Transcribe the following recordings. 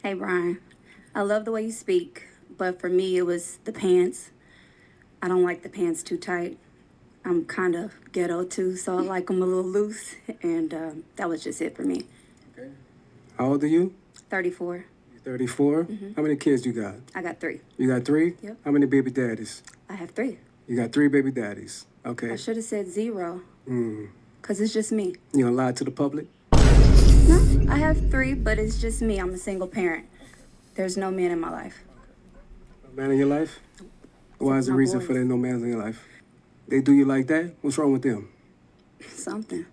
Hey, Brian. I love the way you speak, but for me, it was the pants. I don't like the pants too tight. I'm kind of ghetto too, so I like them a little loose, and that was just it for me. Okay. How old are you? 34. You're 34? How many kids you got? I got three. You got three? Yep. How many baby daddies? I have three. You got three baby daddies. Okay. I should have said zero, Mm. because it's just me. You gonna lie to the public? No, I have three, but it's just me. I'm a single parent. There's no man in my life. No man in your life? Why is the My reason boys. for there no man in your life? They do you like that? What's wrong with them? Something.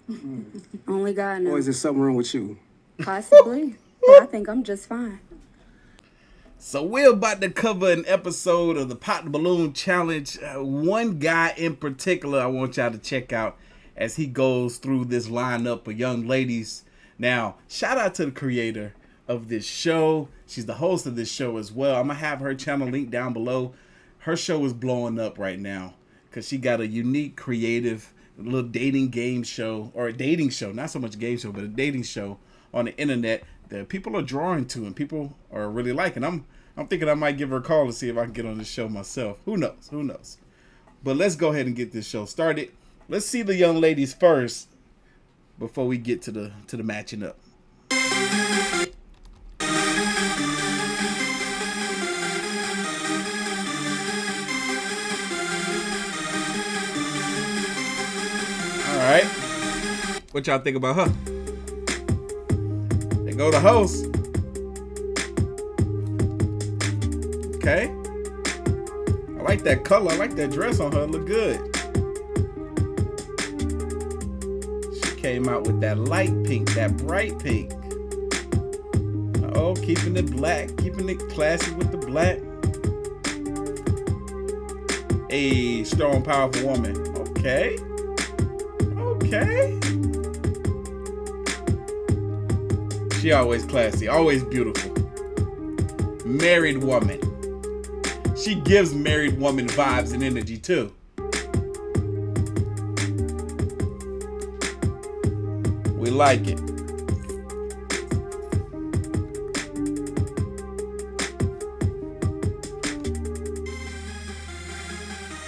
Only God knows. Or is there something wrong with you? Possibly. But I think I'm just fine. So we're about to cover an episode of the Pop the Balloon Challenge. One guy in particular I want y'all to check out as he goes through this lineup of young ladies. Now, shout out to the creator of this show. She's the host of this show as well. I'm going to have her channel linked down below. Her show is blowing up right now because she got a unique, creative little dating game show, or a dating show, not so much a game show, but a dating show on the internet that people are drawing to and people are really liking. I'm thinking I might give her a call to see if I can get on this show myself. Who knows? But let's go ahead and get this show started. Let's see the young ladies first before we get to the matching up. All right. What y'all think about her? They go to host. Okay. I like that color. I like that dress on her. It look good. She came out with that light pink, that bright pink. Oh, keeping it black, keeping it classy with the black. A strong, powerful woman. Okay. She always classy, always beautiful. Married woman. She gives married woman vibes and energy too. We like it.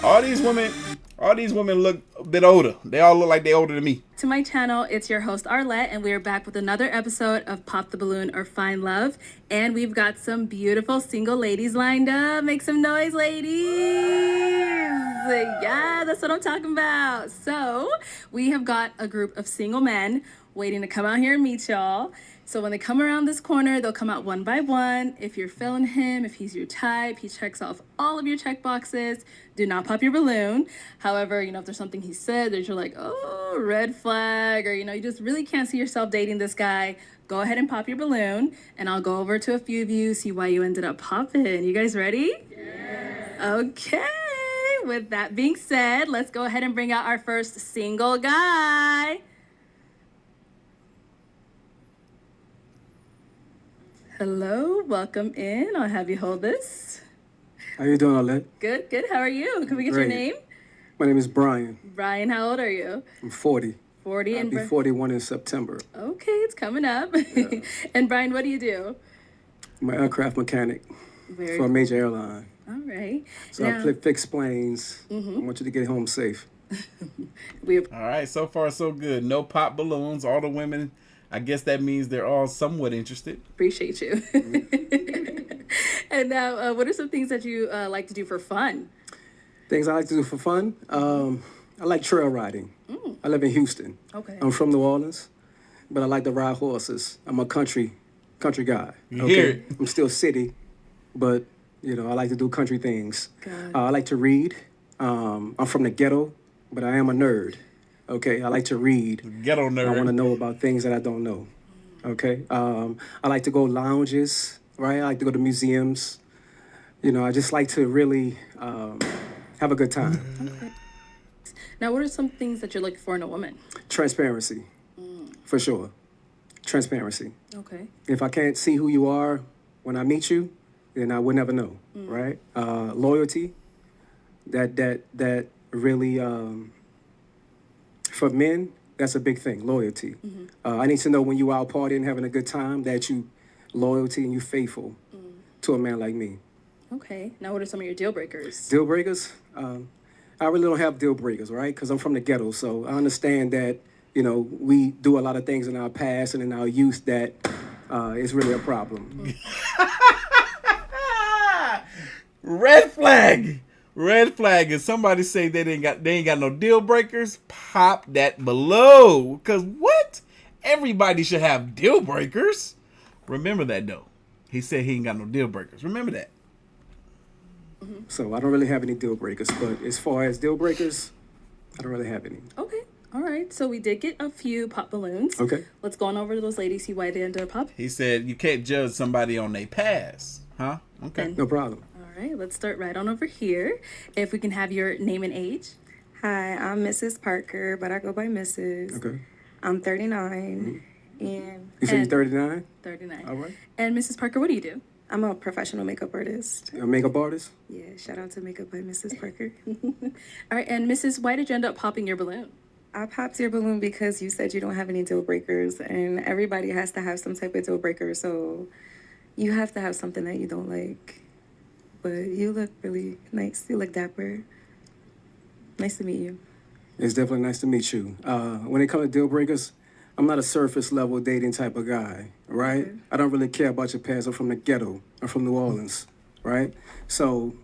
All these women look a bit older. They all look like they're older than me. To my channel, it's your host Arlette, and we are back with another episode of Pop the Balloon or Find Love. And we've got some beautiful single ladies lined up. Make some noise, ladies! Yeah, that's what I'm talking about. So we have got a group of single men waiting to come out here and meet y'all. So when they come around this corner, they'll come out one by one. If you're feeling him, if he's your type, he checks off all of your check boxes. Do not pop your balloon. However, if there's something he said that you're like, oh, red flag, or, you just really can't see yourself dating this guy, go ahead and pop your balloon, and I'll go over to a few of you, see why you ended up popping. You guys ready? Yes. Okay. With that being said, let's go ahead and bring out our first single guy. Hello, welcome in. I'll have you hold this. How you doing, Arlette? Good. How are you? Can we get Great. your name? My name is Brian. Brian, how old are you? I'm 40. 40 I'll and be 41 in September. Okay, it's coming up. Yeah. And Brian, what do you do? I'm an aircraft mechanic Very for a major airline. All right. So Now, I fix planes. I want you to get home safe. we All right, so far so good. No pop balloons. All the women, I guess that means they're all somewhat interested. appreciate you. And now, what are some things that you like to do for fun? Things I like to do for fun. I like trail riding. I live in Houston. Okay. I'm from New Orleans, but I like to ride horses. I'm a country guy. You hear it. I'm still city, but I like to do country things. Got it. I like to read. I'm from the ghetto, but I am a nerd. Okay, I like to read. Ghetto I want to nerd. know about things that I don't know. Okay, I like to go lounges. Right, I like to go to museums. I just like to really have a good time. Now, what are some things that you're looking for in a woman? Transparency, for sure. Transparency. Okay. If I can't see who you are when I meet you, then I would never know. Right? Loyalty. That really for men, that's a big thing. Loyalty. I need to know when you out partying, having a good time, that you loyalty, and you faithful to a man like me. Okay. Now, what are some of your deal breakers? Deal breakers? I really don't have deal breakers, right? Because I'm from the ghetto, so I understand that, we do a lot of things in our past and in our youth that is really a problem. Red flag. Red flag. If somebody say they ain't got no deal breakers, pop that below. Cause what? Everybody should have deal breakers. Remember that though. He said he ain't got no deal breakers. Remember that. So I don't really have any deal breakers, but as far as deal breakers, I don't really have any. Okay. All right. So we did get a few pop balloons. Okay. Let's go on over to those ladies. See why they end up pop. He said you can't judge somebody on their past. Huh? Okay. No problem. All right. Let's start right on over here. If we can have your name and age. Hi, I'm Mrs. Parker, but I go by Mrs. Okay. I'm 39, and You said you're And- 39? 39. All right. And Mrs. Parker, what do you do? I'm a professional makeup artist. A makeup artist? Yeah, shout out to Makeup by Mrs. Parker. All right. And Mrs., why did you end up popping your balloon? I popped your balloon because you said you don't have any deal breakers, and everybody has to have some type of deal breaker, so you have to have something that you don't like. But you look really nice. You look dapper. Nice to meet you. It's definitely nice to meet you. When it comes to deal breakers, I'm not a surface level dating type of guy, right? Okay. I don't really care about your past. I'm from the ghetto. I'm from New Orleans, right? So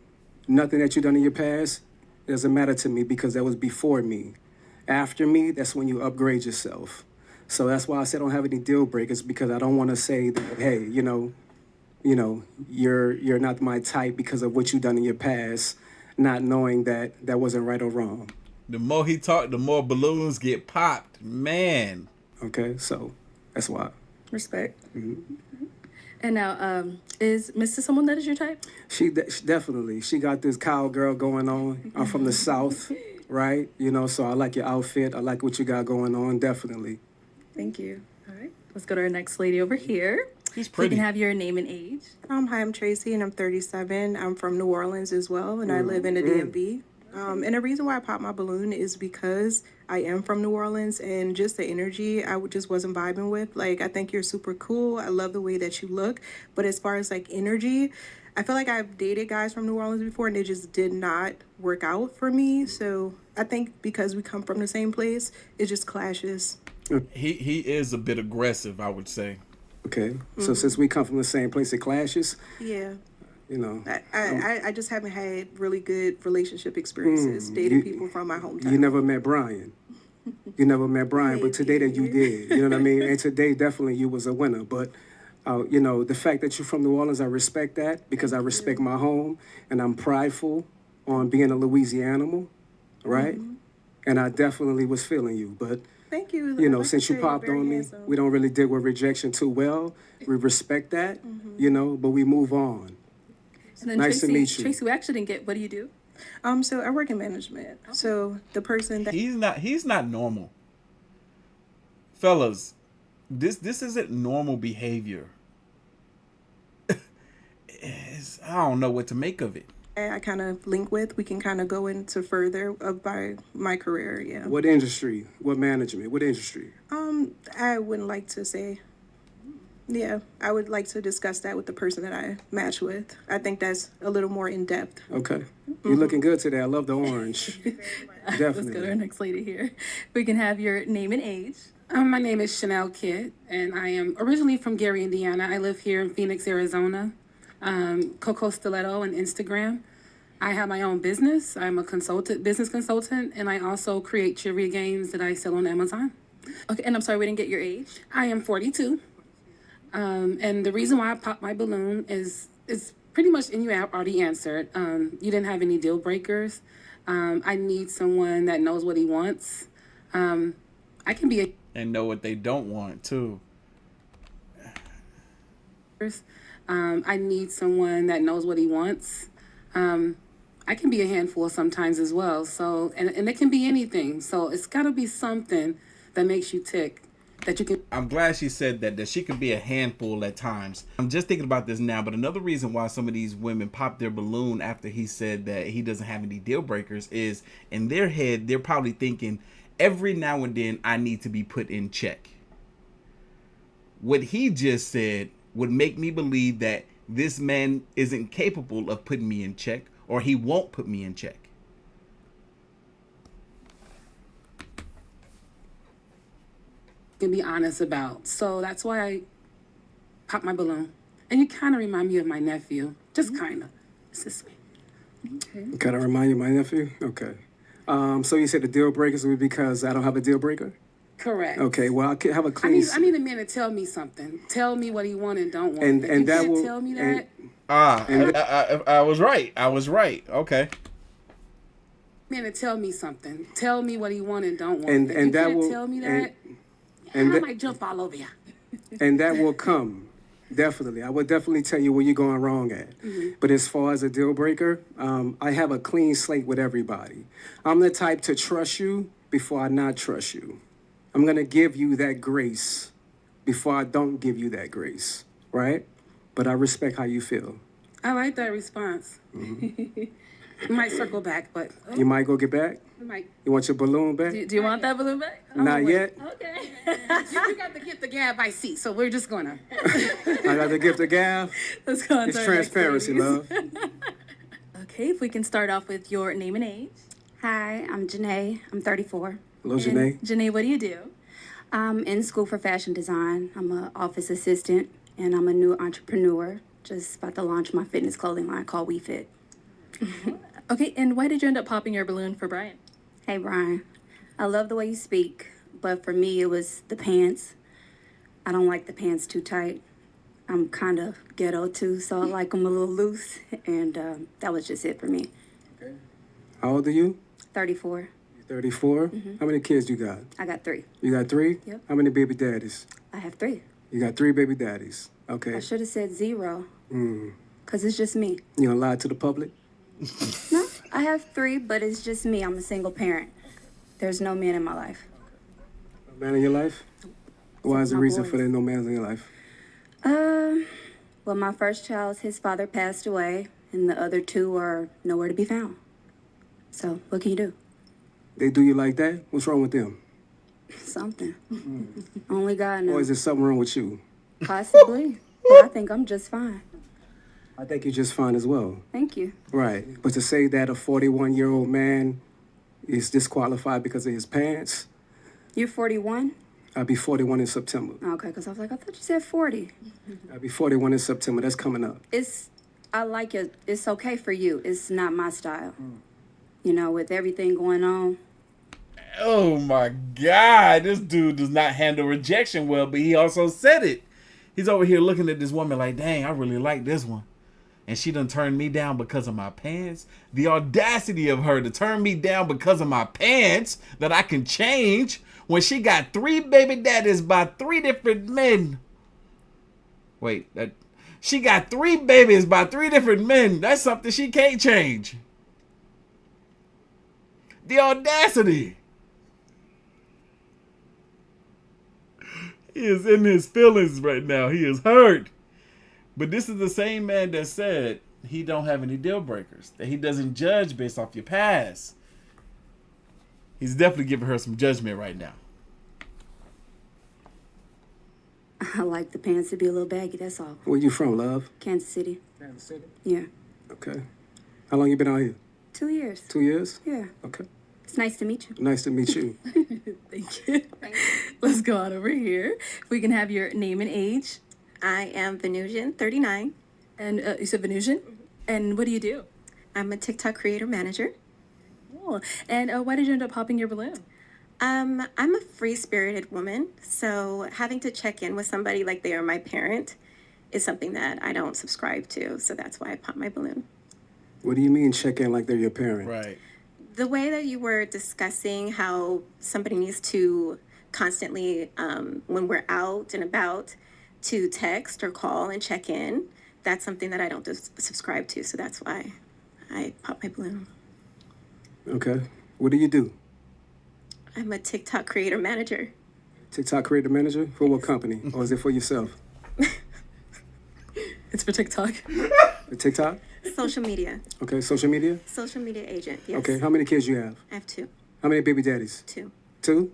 nothing that you done in your past doesn't matter to me because that was before me. After me, that's when you upgrade yourself. So that's why I said I don't have any deal breakers because I don't want to say that, hey, you're not my type because of what you done in your past, not knowing that that wasn't right or wrong. The more he talked, the more balloons get popped. Man. Okay, so that's why. Respect. And now, is Mrs. someone that is your type? She definitely. She got this cowgirl going on. I'm from the South, right? So I like your outfit. I like what you got going on. Definitely. Thank you. All right. Let's go to our next lady over here. He's We pretty. can have your name and age. Hi, I'm Tracy, and I'm 37. I'm from New Orleans as well, and I live in the DMV. And the reason why I popped my balloon is because I am from New Orleans, and just the energy just wasn't vibing with. Like, I think you're super cool. I love the way that you look. But as far as, like, energy, I feel like I've dated guys from New Orleans before, and they just did not work out for me. So I think because we come from the same place, it just clashes. He is a bit aggressive, I would say. Okay. So since we come from the same place, it clashes. Yeah. I I just haven't had really good relationship experiences dating people from my hometown. You never met Brian. You never met Brian, but today that you did. You know what I mean? And today definitely you was a winner. But the fact that you're from New Orleans, I respect that because I respect my home and I'm prideful on being a Louisianimal, right? And I definitely was feeling you. But Thank you. Like I since you said, popped you're very on me, handsome. we don't really deal with rejection too well. We respect that, but we move on. And then Nice to Tracy, meet you. Tracy, we actually didn't get, what do you do? So I work in management. So the person that He's not normal. Fellas, this isn't normal behavior. I don't know what to make of it. I kind of link with, we can kind of go into further about my career. Yeah. What industry? What management? What industry? I wouldn't like to say. Yeah, I would like to discuss that with the person that I match with. I think that's a little more in depth. Okay. You're looking good today. I love the orange. Let's go to Definitely. our next lady here. We can have your name and age. My name is Chanel Kidd, and I am originally from Gary, Indiana. I live here in Phoenix, Arizona. Coco Stiletto on Instagram. I have my own business. I'm a business consultant, and I also create trivia games that I sell on Amazon. Okay, and I'm sorry, we didn't get your age. I am 42. And the reason why I popped my balloon is pretty much, and you already answered. You didn't have any deal breakers. I need someone that knows what he wants. I can be And know what they don't want too. I need someone that knows what he wants. I can be a handful sometimes as well. So, and it can be anything. So it's got to be something that makes you tick, that you can. I'm glad she said that she can be a handful at times. I'm just thinking about this now, but another reason why some of these women pop their balloon after he said that he doesn't have any deal breakers is in their head, they're probably thinking, every now and then I need to be put in check. What he just said would make me believe that this man isn't capable of putting me in check, or he won't put me in check? Can be honest about. So that's why I pop my balloon. And you kind of remind me of my nephew. Just kind of. It's just me. Kind of remind you of my nephew? Okay. So you said the deal breakers would be because I don't have a deal breaker? Correct. Okay, well, I could have a clean... I need a man to tell me something. Tell me what he want and don't want. And If you that can't will... tell me that. I was right. I was right. Okay. Man to tell me something. Tell me what he want and don't want. And If you that can't will... tell me that, I that- might jump all over you. And that will come. Definitely. I would definitely tell you where you're going wrong at. But as far as a deal breaker, I have a clean slate with everybody. I'm the type to trust you before I not trust you. I'm going to give you that grace before I don't give you that grace, right? But I respect how you feel. I like that response. I might circle back, but You might go get back? I might. You want your balloon back? Do you want that balloon back? Not yet. Okay. You got to get the gab by seat, so we're just gonna. I got the gift of gab. Let's go on It's to our next transparency, ladies. love. Okay, if we can start off with your name and age. Hi, I'm Janae. I'm 34. Hello, Janae. Janae, what do you do? I'm in school for fashion design. I'm an office assistant, and I'm a new entrepreneur. Just about to launch my fitness clothing line called WeFit. Okay, and why did you end up popping your balloon for Brian? Hey, Brian. I love the way you speak, but for me, it was the pants. I don't like the pants too tight. I'm kind of ghetto too, so I like them a little loose, and that was just it for me. How old are you? 34. 34? How many kids you got? I got 3. You got 3? Yep. How many baby daddies? I have 3. You got 3 baby daddies. Okay. I should have said 0, because it's just me. You gonna lie to the public? No, I have 3, but it's just me. I'm a single parent. There's no man in my life. No man in your life? Why is the my reason boys. for there no man in your life? Well, my first child, his father passed away, and the other 2 are nowhere to be found. So, what can you do? They do you like that? What's wrong with them? Something. Only God Or knows. is there something wrong with you? Possibly. But I think I'm just fine. I think you're just fine as well. Thank you. Right. But to say that a 41-year-old man is disqualified because of his pants, You're 41? I'll be 41 in September. Okay, because I was like, I thought you said 40. I'll be 41 in September. That's coming up. I like it. It's okay for you. It's not my style. You know, with everything going on. Oh my God, this dude does not handle rejection well, but he also said it. He's over here looking at this woman like, dang, I really like this one. And she done turned me down because of my pants. The audacity of her to turn me down because of my pants that I can change when she got 3 baby daddies by 3 different men. Wait, she got 3 babies by 3 different men. That's something she can't change. The audacity. He is in his feelings right now. He is hurt. But this is the same man that said he don't have any deal breakers, that he doesn't judge based off your past. He's definitely giving her some judgment right now. I like the pants to be a little baggy, that's all. Where you from, love? Kansas City. Kansas City. Yeah. Okay. How long you been out here? 2 years. 2 years? Yeah. Okay. It's nice to meet you. Nice to meet you. Thank you. Let's go on over here. If we can have your name and age. I am Venusian, 39. And you said Venusian? And what do you do? I'm a TikTok creator manager. Cool. And why did you end up popping your balloon? I'm a free-spirited woman, so having to check in with somebody like they are my parent is something that I don't subscribe to, so that's why I pop my balloon. What do you mean check in like they're your parent? Right. The way that you were discussing how somebody needs to constantly, when we're out and about, to text or call and check in, that's something that I don't subscribe to, so that's why I pop my balloon. Okay. What do you do? I'm a TikTok creator manager. TikTok creator manager? For what company? Or is it for yourself? It's for TikTok. For TikTok? Social media. Okay. Social media? Social media agent, yes. Okay. How many kids you have? I have 2. How many baby daddies? 2. 2?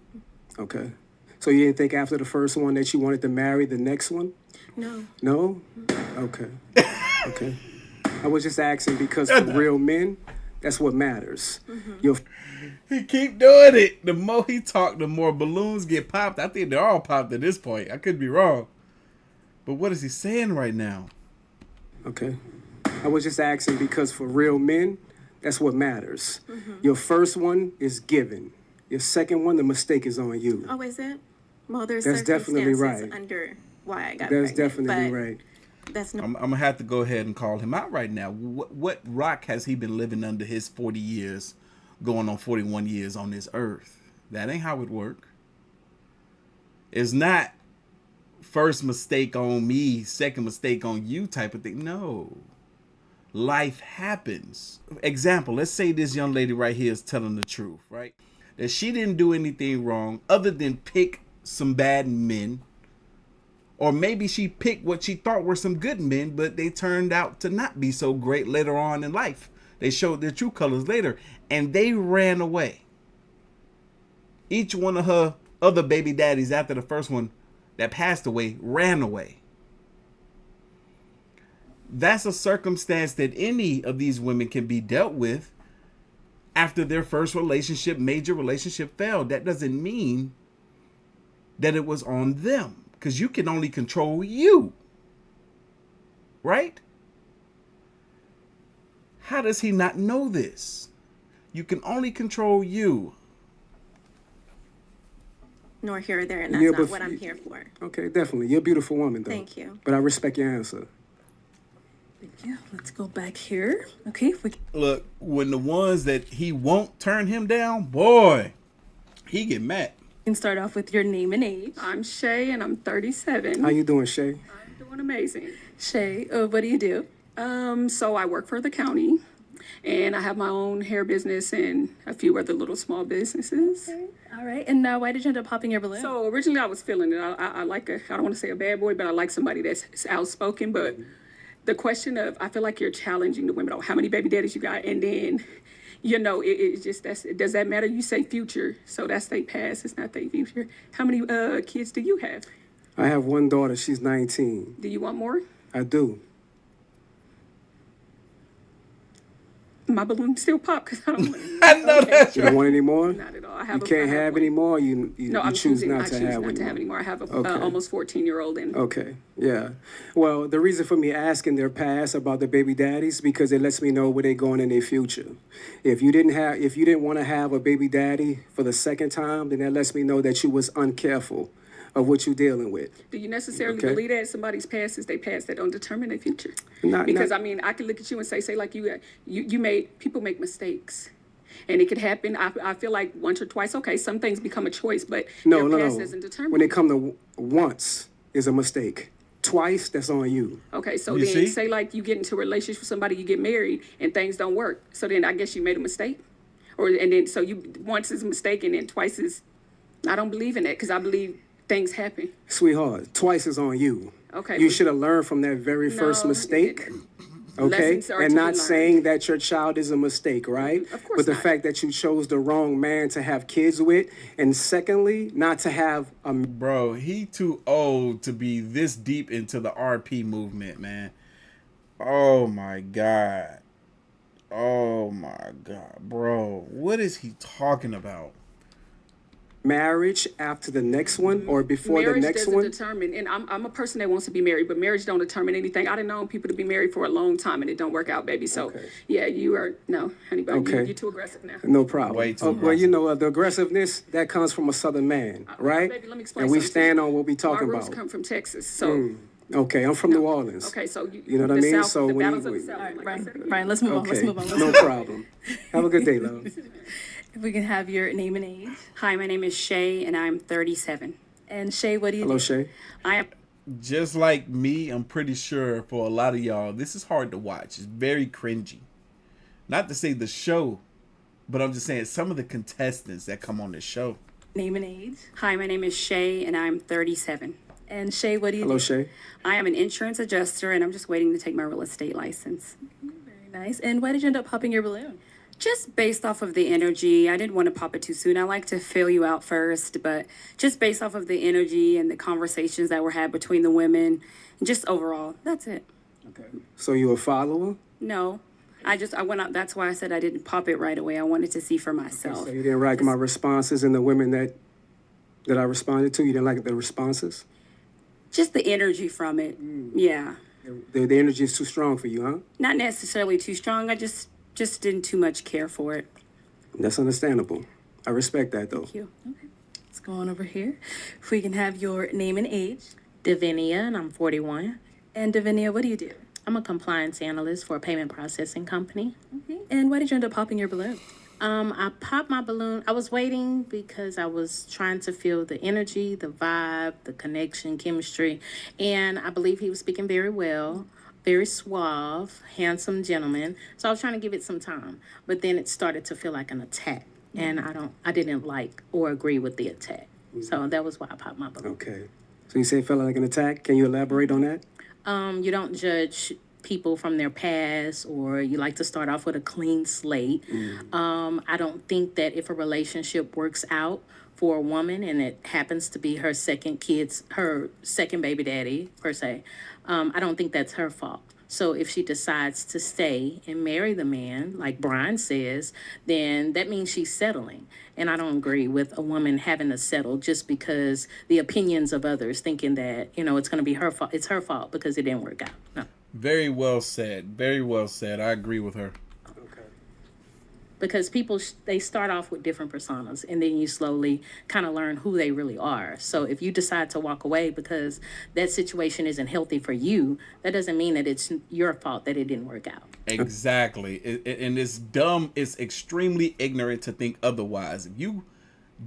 Okay. So you didn't think after the first one that you wanted to marry the next one? No. No? Okay. Okay. I was just asking because for real men, that's what matters. Your He keep doing it. The more he talk, the more balloons get popped. I think they're all popped at this point. I could be wrong. But what is he saying right now? Okay. I was just asking because for real men, that's what matters. Your first one is given. Your second one, the mistake is on you. Oh, is it? Well, there's That's definitely circumstances right. under why I got That's pregnant, definitely but right. That's no. I'm gonna have to go ahead and call him out right now. What rock has he been living under his 40 years, going on 41 years on this earth? That ain't how it work. It's not first mistake on me, second mistake on you type of thing. No. Life happens. Example, let's say this young lady right here is telling the truth, right? That she didn't do anything wrong other than pick some bad men. Or maybe she picked what she thought were some good men, but they turned out to not be so great later on in life. They showed their true colors later, and they ran away. Each one of her other baby daddies after the first one that passed away ran away. That's a circumstance that any of these women can be dealt with after their first relationship, major relationship failed. That doesn't mean that it was on them, because you can only control you. Right? How does he not know this? You can only control you. Nor here or there, and that's Yeah, not but what I'm here for. Okay, definitely. You're a beautiful woman, though. Thank you. But I respect your answer. Thank you. Let's go back here. Okay. Look, when the ones that he won't turn him down, boy, he get mad. Can start off with your name and age. I'm Shay, and I'm 37. How you doing, Shay? I'm doing amazing. Shay, what do you do? So I work for the county, and I have my own hair business and a few other little small businesses. All right. And now, why did you end up popping your balloon? So originally I was feeling it. I like I don't want to say a bad boy, but I like somebody that's outspoken. But the question of, I feel like you're challenging the women on how many baby daddies you got, and then, you know, it's just, does that matter? You say future, so that's their past, it's not their future. How many kids do you have? I have one daughter. She's 19. Do you want more? I do. My balloon still pop because I don't want any. I know that's You don't want any more? Not at all. I You have can't have one. any more. You No, I'm choose choosing. not I to choose have not any to have more. any more. I have a Okay. almost 14-year-old, and Okay, yeah. Well, the reason for me asking their past about the baby daddies, because it lets me know where they're going in their future. If you didn't want to have a baby daddy for the second time, then that lets me know that you was uncareful of what you're dealing with. do you necessarily Okay. believe that somebody's past is their past that don't determine their future? Not- Because not- I mean, I can look at you and say like you made people make mistakes. And it could happen. I feel like once or twice, okay, some things become a choice, but your past doesn't determine. When it come to once is a mistake. Twice, that's on you. Okay, so You then see? say like you get into a relationship with somebody, you get married, and things don't work. So then I guess you made a mistake, and then so you once is a mistake, and then twice is. I don't believe in that because I believe things happen. Sweetheart, twice is on you. Okay, You but- should have learned from that very first No, mistake. Okay, lessons are and to be not learned. saying that your child is a mistake, right? Of course But the not. fact that you chose the wrong man to have kids with, and secondly, not to have a Bro, he too old to be this deep into the RP movement, man. Oh my God. Oh my God, bro. What is he talking about? marriage after the next one or before Marriage the next doesn't one. determine, and I'm a person that wants to be married, but marriage don't determine anything. I done known people to be married for a long time and it don't work out, baby. So Okay. yeah, you are no, honey, but Okay. you're too aggressive now. No problem. Way too Well, you know, the aggressiveness that comes from a Southern man, right? Baby, let me explain And we something to stand you. on what we talking My roots about. come from Texas, so Okay, I'm from New Orleans. okay, so You know what I the mean? South, So the when balance you- of the South. All right, like I said Brian, again. Brian, let's move on. Let's Okay, move on. no problem. Have a good day, love. If we can have your name and age. Hi, my name is Shay, and I'm 37. And Shay, what do you Hello, do? Shay. I am Just like me, I'm pretty sure for a lot of y'all, this is hard to watch. It's very cringy. Not to say the show, but I'm just saying some of the contestants that come on this show. Name and age. Hi, my name is Shay, and I'm 37. And Shay, what do you Hello, do? Shay. I am an insurance adjuster, and I'm just waiting to take my real estate license. Very nice. And why did you end up popping your balloon? Just based off of the energy. I didn't want to pop it too soon. I like to feel you out first, but just based off of the energy and the conversations that were had between the women, and just overall, that's it. Okay. So you a follower? No, I went out. That's why I said I didn't pop it right away. I wanted to see for myself. So you didn't like my responses and the women that I responded to? You didn't like the responses? Just the energy from it. Yeah. The energy is too strong for you, huh? Not necessarily too strong. I just didn't too much care for it. That's understandable. I respect that, though. Thank you. Okay. Let's go on over here. If we can have your name and age. Davinia, and I'm 41. And Davinia, what do you do? I'm a compliance analyst for a payment processing company. Okay. And why did you end up popping your balloon? I popped my balloon. I was waiting because I was trying to feel the energy, the vibe, the connection, chemistry. And I believe he was speaking very well, very suave, handsome gentleman. So I was trying to give it some time. But then it started to feel like an attack. And I didn't like or agree with the attack. So that was why I popped my balloon. Okay. So you say it felt like an attack. Can you elaborate on that? You don't judge people from their past, or you like to start off with a clean slate. I don't think that if a relationship works out for a woman and it happens to be her second baby daddy per se, I don't think that's her fault. So if she decides to stay and marry the man, like Brian says, then that means she's settling. And I don't agree with a woman having to settle just because the opinions of others thinking that, it's going to be her fault. It's her fault because it didn't work out. No. Very well said. Very well said. I agree with her. Because people, they start off with different personas, and then you slowly kind of learn who they really are. So if you decide to walk away because that situation isn't healthy for you, that doesn't mean that it's your fault that it didn't work out. Exactly. And it's dumb. It's extremely ignorant to think otherwise. If you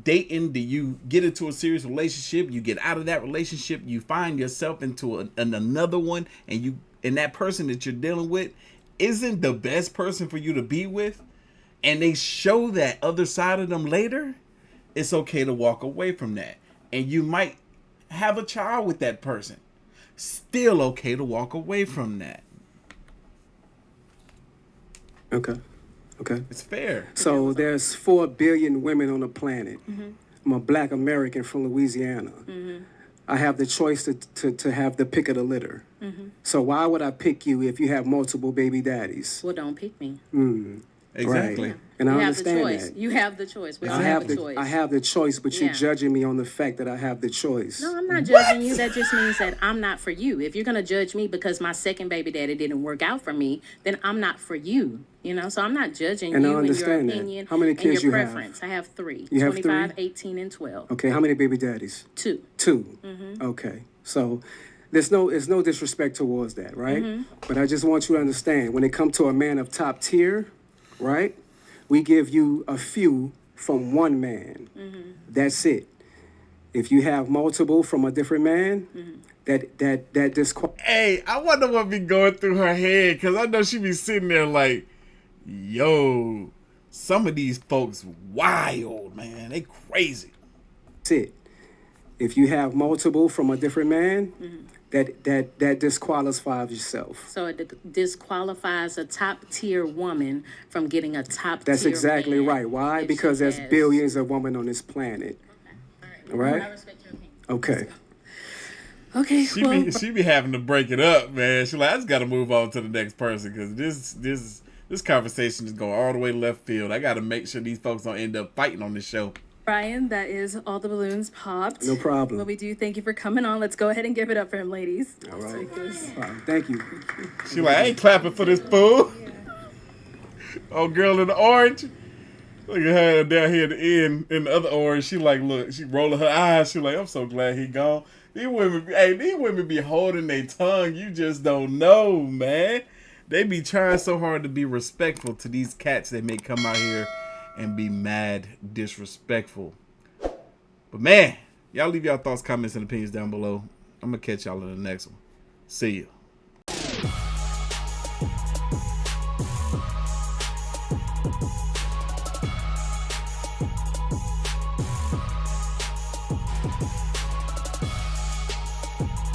dating, do you get into a serious relationship, you get out of that relationship, you find yourself into another one, and that person that you're dealing with isn't the best person for you to be with, and they show that other side of them later, it's okay to walk away from that. And you might have a child with that person. Still okay to walk away from that. Okay. It's fair. So there's 4 billion women on the planet. I'm a black American from Louisiana. I have the choice to have the pick of the litter. So why would I pick you if you have multiple baby daddies? Well, don't pick me. Exactly. Right. And I understand that. You have the choice. We all I have a choice. I have the choice, but you're Yeah. judging me on the fact that I have the choice. No, I'm not judging you. That just means that I'm not for you. If you're going to judge me because my second baby daddy didn't work out for me, then I'm not for you. So I'm not judging And I you and your understand that. opinion How many and kids your you have? preference. I have 3. You have 25, 3? 18, and 12. Okay, how many baby daddies? 2. 2. Okay, so there's no disrespect towards that, right? But I just want you to understand, when it comes to a man of top tier, right? We give you a few from one man. That's it. If you have multiple from a different man, that disqualifies. Hey, I wonder what be going through her head, because I know she be sitting there like, yo, some of these folks wild, man. They crazy. That's it. If you have multiple from a different man, that disqualifies yourself. So it disqualifies a top tier woman from getting a top That's tier exactly man right. Why? if Because she there's has- billions of women on this planet. All right? I respect your opinion. Okay. Okay, She be having to break it up, man. She like, I just got to move on to the next person, because this conversation is going all the way left field. I got to make sure these folks don't end up fighting on this show. Brian, that is all the balloons popped. No problem. Well, we do thank you for coming on. Let's go ahead and give it up for him, ladies. All right. Thank you. She like, I ain't clapping for this fool. Oh, girl in the orange. Look at her down here at the end in the other orange. She like, look, she rolling her eyes. She like, I'm so glad he gone. These women be holding their tongue. You just don't know, man. They be trying so hard to be respectful to these cats that may come out here and be mad disrespectful. But man, y'all leave y'all thoughts, comments, and opinions down below. I'm gonna catch y'all in the next one. See ya.